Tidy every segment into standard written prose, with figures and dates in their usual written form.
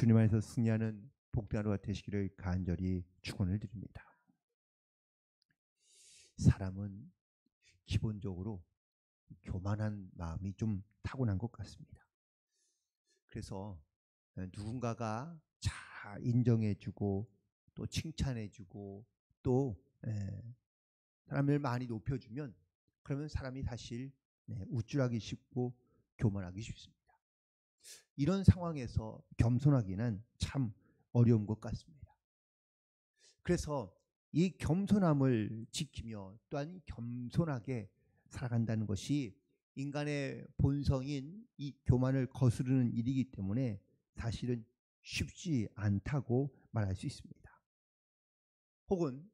주님 안에서 승리하는 복된 하루가 되시기를 간절히 축원을 드립니다. 사람은 기본적으로 교만한 마음이 좀 타고난 것 같습니다. 그래서 누군가가 잘 인정해주고 또 칭찬해주고 또 사람을 많이 높여주면 그러면 사람이 사실 우쭐하기 쉽고 교만하기 쉽습니다. 이런 상황에서 겸손하기는 참 어려운 것 같습니다. 그래서 이 겸손함을 지키며 또한 겸손하게 살아간다는 것이 인간의 본성인 이 교만을 거스르는 일이기 때문에 사실은 쉽지 않다고 말할 수 있습니다. 혹은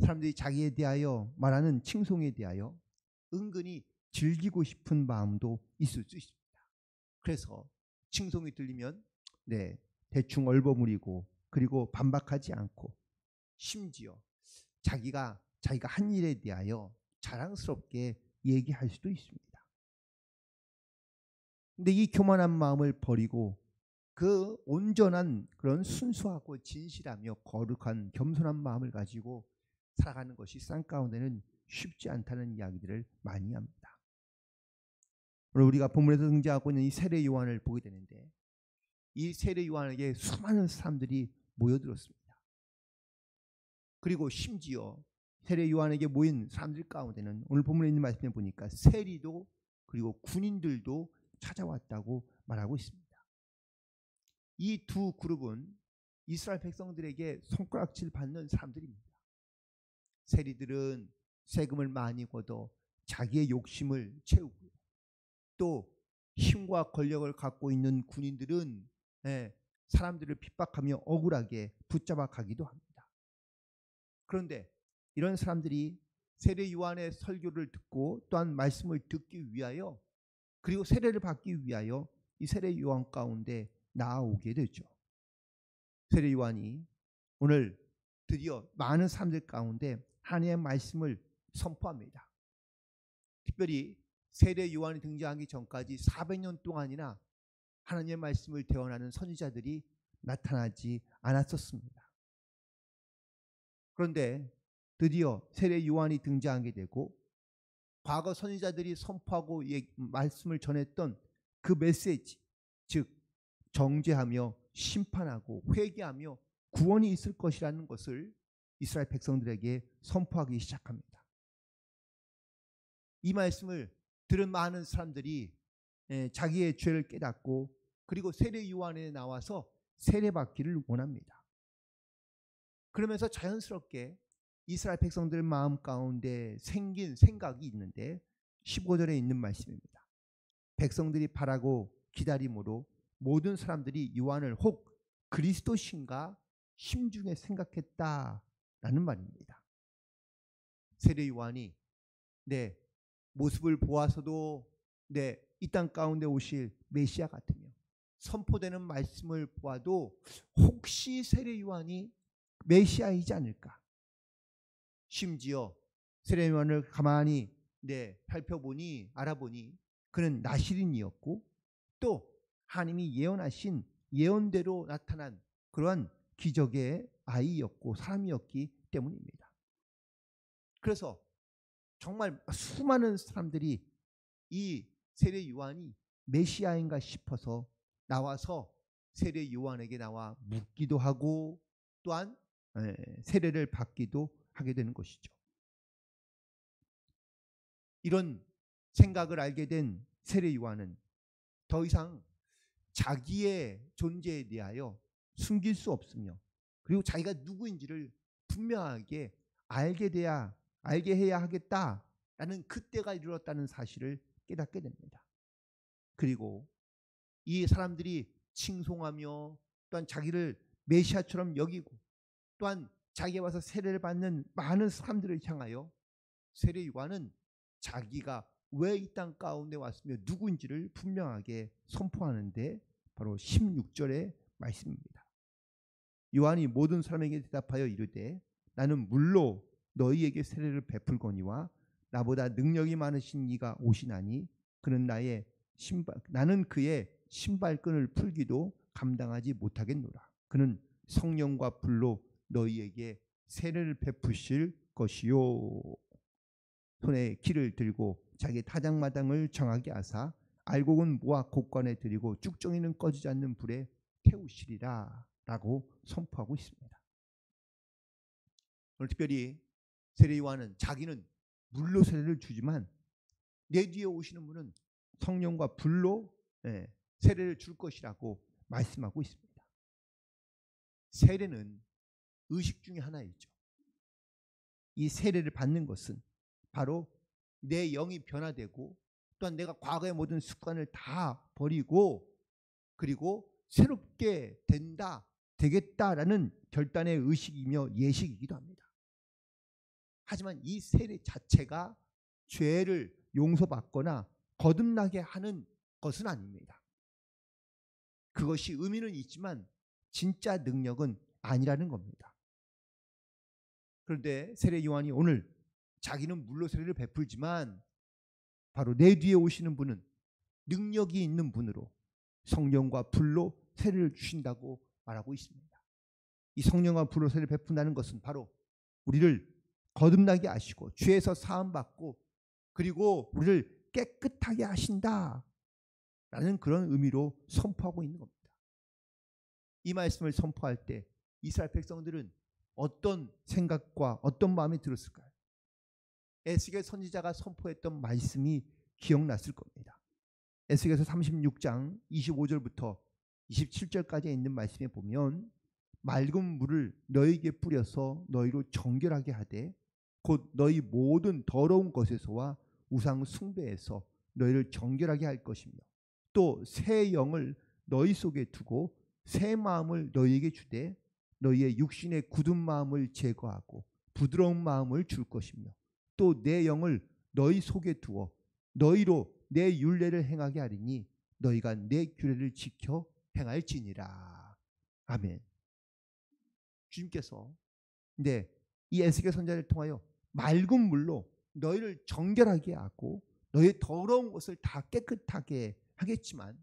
사람들이 자기에 대하여 말하는 칭송에 대하여 은근히 즐기고 싶은 마음도 있을 수 있습니다. 그래서 칭송이 들리면 대충 얼버무리고 그리고 반박하지 않고 심지어 자기가 한 일에 대하여 자랑스럽게 얘기할 수도 있습니다. 근데 이 교만한 마음을 버리고 그 온전한 그런 순수하고 진실하며 거룩한 겸손한 마음을 가지고 살아가는 것이 쌍 가운데는 쉽지 않다는 이야기들을 많이 합니다. 오늘 우리가 본문에서 등장하고 있는 이 세례 요한을 보게 되는데 이 세례 요한에게 수많은 사람들이 모여들었습니다. 그리고 심지어 세례 요한에게 모인 사람들 가운데는 오늘 본문에 있는 말씀에 보니까 세리도 그리고 군인들도 찾아왔다고 말하고 있습니다. 이 두 그룹은 이스라엘 백성들에게 손가락질 받는 사람들입니다. 세리들은 세금을 많이 걷어 자기의 욕심을 채우고요. 또 힘과 권력을 갖고 있는 군인들은 사람들을 핍박하며 억울하게 붙잡아 가기도 합니다. 그런데 이런 사람들이 세례 요한의 설교를 듣고 또한 말씀을 듣기 위하여 그리고 세례를 받기 위하여 이 세례 요한 가운데 나아오게 되죠. 세례 요한이 오늘 드디어 많은 사람들 가운데 하나님의 말씀을 선포합니다. 특별히 세례 요한이 등장하기 전까지 400년 동안이나 하나님의 말씀을 대언하는 선지자들이 나타나지 않았었습니다. 그런데 드디어 세례 요한이 등장하게 되고 과거 선지자들이 선포하고 말씀을 전했던 그 메시지, 즉 정죄하며 심판하고 회개하며 구원이 있을 것이라는 것을 이스라엘 백성들에게 선포하기 시작합니다. 이 말씀을 들은 많은 사람들이 자기의 죄를 깨닫고 그리고 세례 요한에 나와서 세례받기를 원합니다. 그러면서 자연스럽게 이스라엘 백성들 마음 가운데 생긴 생각이 있는데 15절에 있는 말씀입니다. 백성들이 바라고 기다림으로 모든 사람들이 요한을 혹 그리스도신가 심중에 생각했다라는 말입니다. 세례 요한이 모습을 보아서도 이 땅 가운데 오실 메시아 같으며 선포되는 말씀을 보아도 혹시 세례 요한이 메시아이지 않을까. 심지어 세례 요한을 가만히 알아보니 그는 나시린이었고 또 하나님이 예언하신 예언대로 나타난 그러한 기적의 아이였고 사람이었기 때문입니다. 그래서 정말 수많은 사람들이 이 세례 요한이 메시아인가 싶어서 나와서 세례 요한에게 나와 묻기도 하고 또한 세례를 받기도 하게 되는 것이죠. 이런 생각을 알게 된 세례 요한은 더 이상 자기의 존재에 대하여 숨길 수 없으며 그리고 자기가 누구인지를 분명하게 알게 해야 하겠다라는 그때가 이르렀다는 사실을 깨닫게 됩니다. 그리고 이 사람들이 칭송하며 또한 자기를 메시아처럼 여기고 또한 자기에 와서 세례를 받는 많은 사람들을 향하여 세례 요한은 자기가 왜 이 땅 가운데 왔으며 누구인지를 분명하게 선포하는데 바로 16절의 말씀입니다. 요한이 모든 사람에게 대답하여 이르되 나는 물로 너희에게 세례를 베풀거니와 나보다 능력이 많으신 이가 오시나니 그는 나는 그의 신발끈을 풀기도 감당하지 못하겠노라. 그는 성령과 불로 너희에게 세례를 베푸실 것이요. 손에 키를 들고 자기 타작마당을 정하게 하사 알곡은 모아 곡관에 들이고 쭉정이는 꺼지지 않는 불에 태우시리라 라고 선포하고 있습니다. 오늘 특별히 세례 요한은 자기는 물로 세례를 주지만 내 뒤에 오시는 분은 성령과 불로 세례를 줄 것이라고 말씀하고 있습니다. 세례는 의식 중에 하나이죠. 이 세례를 받는 것은 바로 내 영이 변화되고 또한 내가 과거의 모든 습관을 다 버리고 그리고 새롭게 되겠다라는 결단의 의식이며 예식이기도 합니다. 하지만 이 세례 자체가 죄를 용서받거나 거듭나게 하는 것은 아닙니다. 그것이 의미는 있지만 진짜 능력은 아니라는 겁니다. 그런데 세례 요한이 오늘 자기는 물로 세례를 베풀지만 바로 내 뒤에 오시는 분은 능력이 있는 분으로 성령과 불로 세례를 주신다고 말하고 있습니다. 이 성령과 불로 세례를 베푼다는 것은 바로 우리를 거듭나게 하시고 죄에서 사함받고 그리고 우리를 깨끗하게 하신다라는 그런 의미로 선포하고 있는 겁니다. 이 말씀을 선포할 때 이스라엘 백성들은 어떤 생각과 어떤 마음이 들었을까요? 에스겔 선지자가 선포했던 말씀이 기억났을 겁니다. 에스겔서 36장 25절부터 27절까지 있는 말씀에 보면 맑은 물을 너희에게 뿌려서 너희로 정결하게 하되 곧 너희 모든 더러운 것에서와 우상 숭배에서 너희를 정결하게 할 것이며 또 새 영을 너희 속에 두고 새 마음을 너희에게 주되 너희의 육신의 굳은 마음을 제거하고 부드러운 마음을 줄 것이며 또 내 영을 너희 속에 두어 너희로 내 율례를 행하게 하리니 너희가 내 규례를 지켜 행할지니라. 아멘. 주님께서 이 에스겔 선지자를 통하여 맑은 물로 너희를 정결하게 하고 너희의 더러운 것을 다 깨끗하게 하겠지만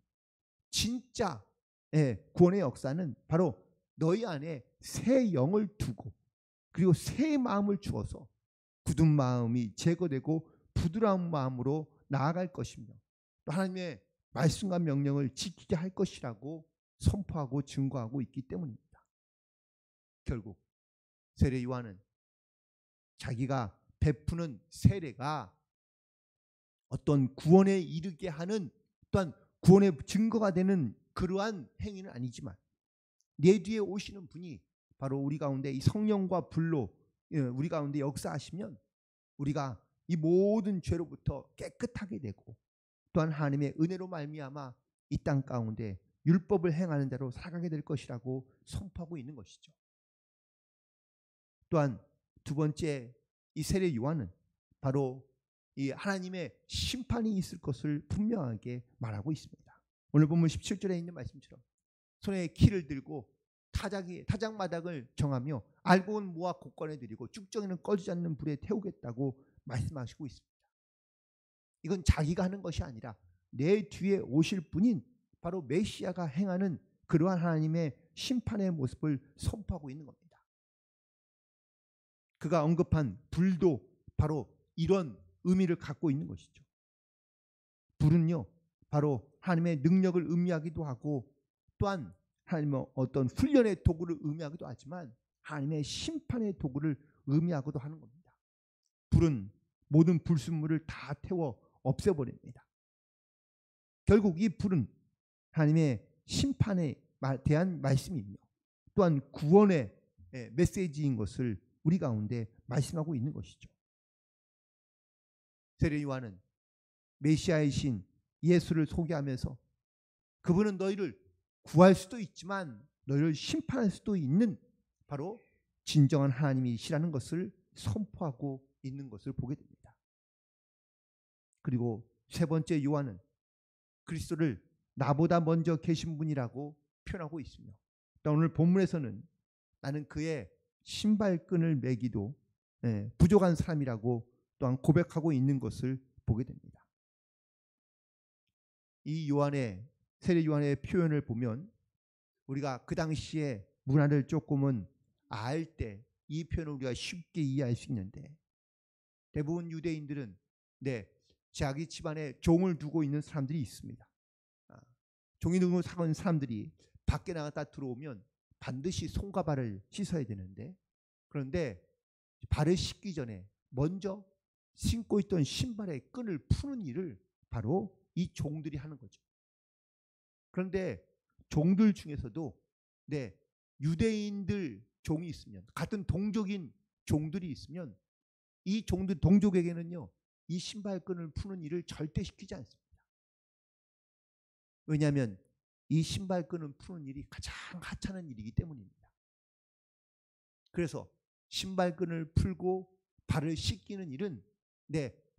진짜 구원의 역사는 바로 너희 안에 새 영을 두고 그리고 새 마음을 주어서 굳은 마음이 제거되고 부드러운 마음으로 나아갈 것이며 또 하나님의 말씀과 명령을 지키게 할 것이라고 선포하고 증거하고 있기 때문입니다. 결국 세례 요한은 자기가 베푸는 세례가 어떤 구원에 이르게 하는 또한 구원의 증거가 되는 그러한 행위는 아니지만 내 뒤에 오시는 분이 바로 우리 가운데 이 성령과 불로 우리 가운데 역사하시면 우리가 이 모든 죄로부터 깨끗하게 되고 또한 하나님의 은혜로 말미암아 이 땅 가운데 율법을 행하는 대로 살아가게 될 것이라고 선포하고 있는 것이죠. 또한 두 번째 이 세례 요한은 바로 이 하나님의 심판이 있을 것을 분명하게 말하고 있습니다. 오늘 본문 17절에 있는 말씀처럼 손에 키를 들고 타작마당을 정하며 알곡은 모아 곡관에 들이고 쭉정이는 꺼지지 않는 불에 태우겠다고 말씀하시고 있습니다. 이건 자기가 하는 것이 아니라 내 뒤에 오실 분인 바로 메시아가 행하는 그러한 하나님의 심판의 모습을 선포하고 있는 겁니다. 그가 언급한 불도 바로 이런 의미를 갖고 있는 것이죠. 불은요 바로 하나님의 능력을 의미하기도 하고 또한 하나님의 어떤 훈련의 도구를 의미하기도 하지만 하나님의 심판의 도구를 의미하기도 하는 겁니다. 불은 모든 불순물을 다 태워 없애버립니다. 결국 이 불은 하나님의 심판에 대한 말씀이며 또한 구원의 메시지인 것을 우리 가운데 말씀하고 있는 것이죠. 세례 요한은 메시아이신 예수를 소개하면서 그분은 너희를 구할 수도 있지만 너희를 심판할 수도 있는 바로 진정한 하나님이시라는 것을 선포하고 있는 것을 보게 됩니다. 그리고 세 번째 요한은 그리스도를 나보다 먼저 계신 분이라고 표현하고 있으며 또 오늘 본문에서는 나는 그의 신발끈을 매기도 부족한 사람이라고 또한 고백하고 있는 것을 보게 됩니다. 이 세례 요한의 표현을 보면 우리가 그 당시에 문화를 조금은 알 때 이 표현을 우리가 쉽게 이해할 수 있는데, 대부분 유대인들은 자기 집안에 종을 두고 있는 사람들이 있습니다. 종이 두고 사는 사람들이 밖에 나갔다 들어오면 반드시 손과 발을 씻어야 되는데, 그런데 발을 씻기 전에 먼저 신고 있던 신발의 끈을 푸는 일을 바로 이 종들이 하는 거죠. 그런데 종들 중에서도 유대인들 종이 있으면, 같은 동족인 종들이 있으면 이 종들 동족에게는요, 이 신발끈을 푸는 일을 절대 시키지 않습니다. 왜냐하면 이 신발끈을 푸는 일이 가장 하찮은 일이기 때문입니다. 그래서 신발끈을 풀고 발을 씻기는 일은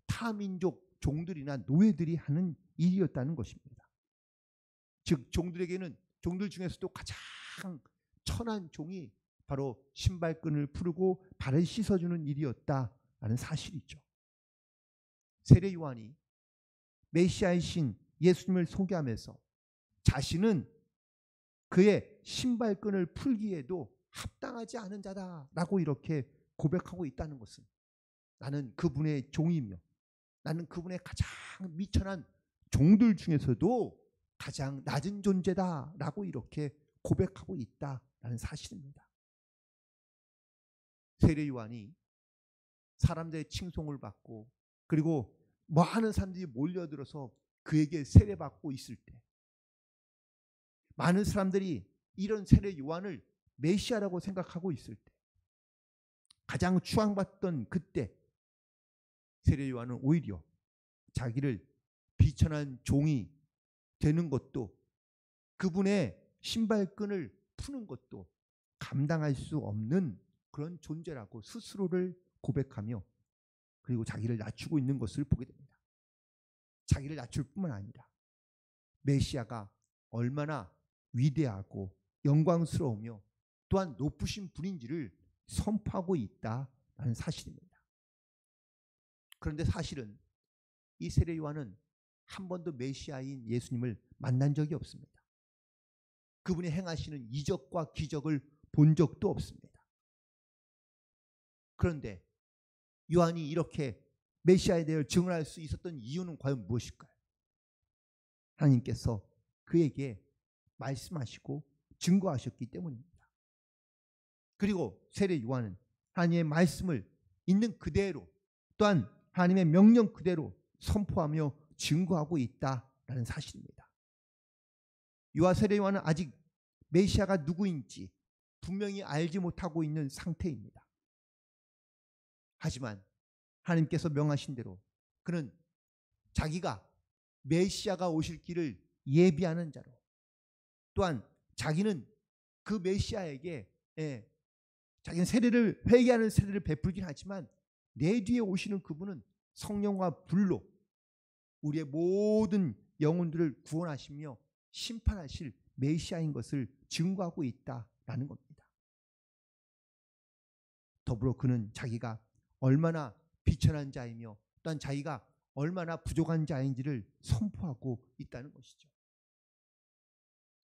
타민족 종들이나 노예들이 하는 일이었다는 것입니다. 즉 종들 중에서도 가장 천한 종이 바로 신발끈을 풀고 발을 씻어주는 일이었다라는 사실이죠. 세례 요한이 메시아이신 예수님을 소개하면서 자신은 그의 신발끈을 풀기에도 합당하지 않은 자다라고 이렇게 고백하고 있다는 것은, 나는 그분의 종이며 나는 그분의 가장 미천한 종들 중에서도 가장 낮은 존재다라고 이렇게 고백하고 있다라는 사실입니다. 세례 요한이 사람들의 칭송을 받고 그리고 많은 사람들이 몰려들어서 그에게 세례받고 있을 때, 많은 사람들이 이런 세례 요한을 메시아라고 생각하고 있을 때, 가장 추앙받던 그때 세례 요한은 오히려 자기를 비천한 종이 되는 것도, 그분의 신발끈을 푸는 것도 감당할 수 없는 그런 존재라고 스스로를 고백하며, 그리고 자기를 낮추고 있는 것을 보게 됩니다. 자기를 낮출 뿐만 아니라 메시아가 얼마나 위대하고 영광스러우며 또한 높으신 분인지를 선포하고 있다라는 사실입니다. 그런데 사실은 이 세례 요한은 한 번도 메시아인 예수님을 만난 적이 없습니다. 그분이 행하시는 이적과 기적을 본 적도 없습니다. 그런데 요한이 이렇게 메시아에 대해 증언할 수 있었던 이유는 과연 무엇일까요? 하나님께서 그에게 말씀하시고 증거하셨기 때문입니다. 그리고 세례 요한은 하나님의 말씀을 있는 그대로, 또한 하나님의 명령 그대로 선포하며 증거하고 있다라는 사실입니다. 요한 세례 요한은 아직 메시아가 누구인지 분명히 알지 못하고 있는 상태입니다. 하지만 하나님께서 명하신 대로 그는 자기가 메시아가 오실 길을 예비하는 자로, 또한 자기는 그 메시아에게 자기는 회개하는 세례를 베풀긴 하지만 내 뒤에 오시는 그분은 성령과 불로 우리의 모든 영혼들을 구원하시며 심판하실 메시아인 것을 증거하고 있다라는 겁니다. 더불어 그는 자기가 얼마나 비천한 자이며 또한 자기가 얼마나 부족한 자인지를 선포하고 있다는 것이죠.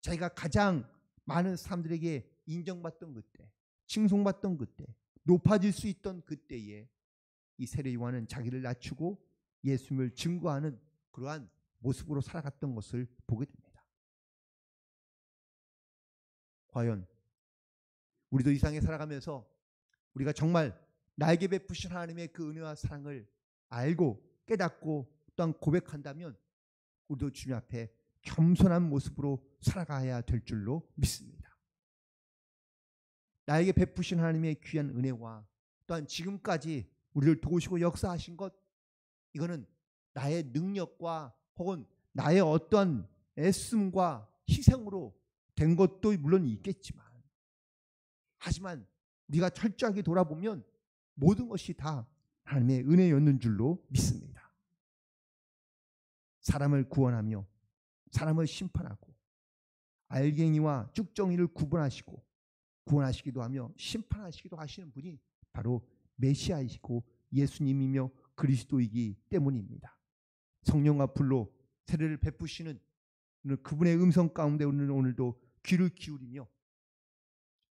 자기가 가장 많은 사람들에게 인정받던 그때, 칭송받던 그때, 높아질 수 있던 그때에 이 세례 요한은 자기를 낮추고 예수님을 증거하는 그러한 모습으로 살아갔던 것을 보게 됩니다. 과연 우리도 이 세상에 살아가면서 우리가 정말 나에게 베푸신 하나님의 그 은혜와 사랑을 알고 깨닫고 또한 고백한다면 우리도 주님 앞에 겸손한 모습으로 살아가야 될 줄로 믿습니다. 나에게 베푸신 하나님의 귀한 은혜와 또한 지금까지 우리를 도우시고 역사하신 것, 이거는 나의 능력과 혹은 나의 어떤 애씀과 희생으로 된 것도 물론 있겠지만, 하지만 우리가 철저하게 돌아보면 모든 것이 다 하나님의 은혜였는 줄로 믿습니다. 사람을 구원하며 사람을 심판하고 알갱이와 쭉정이를 구분하시고 구원하시기도 하며 심판하시기도 하시는 분이 바로 메시아이시고 예수님이며 그리스도이기 때문입니다. 성령과 불로 세례를 베푸시는 그분의 음성 가운데 오늘도 귀를 기울이며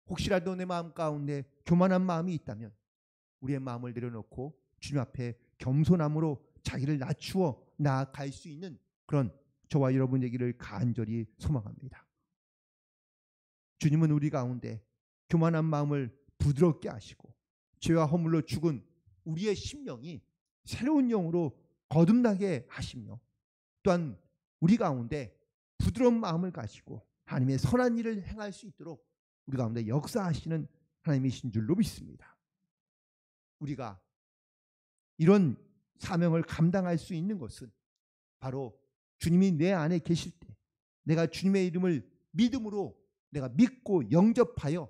혹시라도 내 마음 가운데 교만한 마음이 있다면 우리의 마음을 내려놓고 주님 앞에 겸손함으로 자기를 낮추어 나아갈 수 있는 그런 저와 여러분 되기를 간절히 소망합니다. 주님은 우리 가운데 교만한 마음을 부드럽게 하시고 죄와 허물로 죽은 우리의 심령이 새로운 영으로 거듭나게 하시며 또한 우리 가운데 부드러운 마음을 가지고 하나님의 선한 일을 행할 수 있도록 우리 가운데 역사하시는 하나님이신 줄로 믿습니다. 우리가 이런 사명을 감당할 수 있는 것은 바로 주님이 내 안에 계실 때 내가 주님의 이름을 믿음으로 내가 믿고 영접하여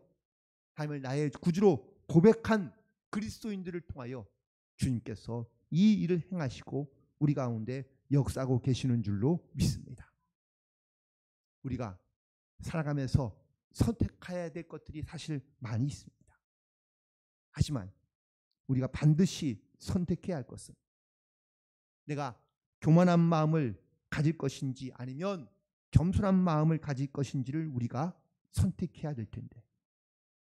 하나님을 나의 구주로 고백한 그리스도인들을 통하여 주님께서 이 일을 행하시고 우리 가운데 역사하고 계시는 줄로 믿습니다. 우리가 살아가면서 선택해야 될 것들이 사실 많이 있습니다. 하지만 우리가 반드시 선택해야 할 것은 내가 교만한 마음을 가질 것인지 아니면 겸손한 마음을 가질 것인지를 우리가 선택해야 될 텐데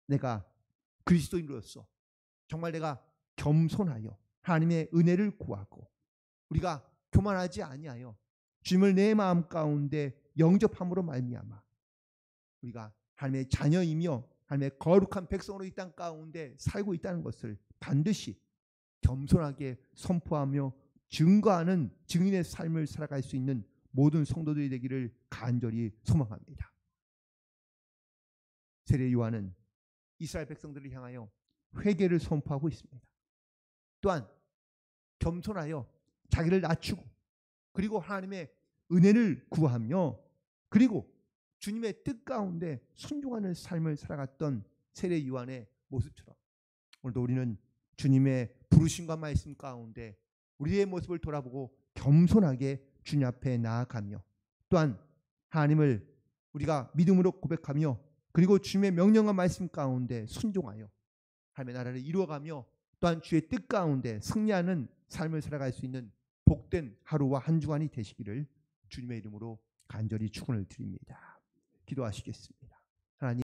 내가 그리스도인으로서 정말 내가 겸손하여 하나님의 은혜를 구하고 우리가 교만하지 아니하여 주님을 내 마음 가운데 영접함으로 말미암아 우리가 하나님의 자녀이며 하나님의 거룩한 백성으로 이 땅 가운데 살고 있다는 것을 반드시 겸손하게 선포하며 증거하는 증인의 삶을 살아갈 수 있는 모든 성도들이 되기를 간절히 소망합니다. 세례 요한은 이스라엘 백성들을 향하여 회개를 선포하고 있습니다. 또한 겸손하여 자기를 낮추고 그리고 하나님의 은혜를 구하며 그리고 주님의 뜻 가운데 순종하는 삶을 살아갔던 세례 요한의 모습처럼 오늘도 우리는 주님의 부르심과 말씀 가운데 우리의 모습을 돌아보고 겸손하게 주님 앞에 나아가며 또한 하나님을 우리가 믿음으로 고백하며 그리고 주님의 명령과 말씀 가운데 순종하여 하나님의 나라를 이루어가며 또한 주의 뜻 가운데 승리하는 삶을 살아갈 수 있는 복된 하루와 한 주간이 되시기를 주님의 이름으로 간절히 축원을 드립니다. 기도하시겠습니다. 하나님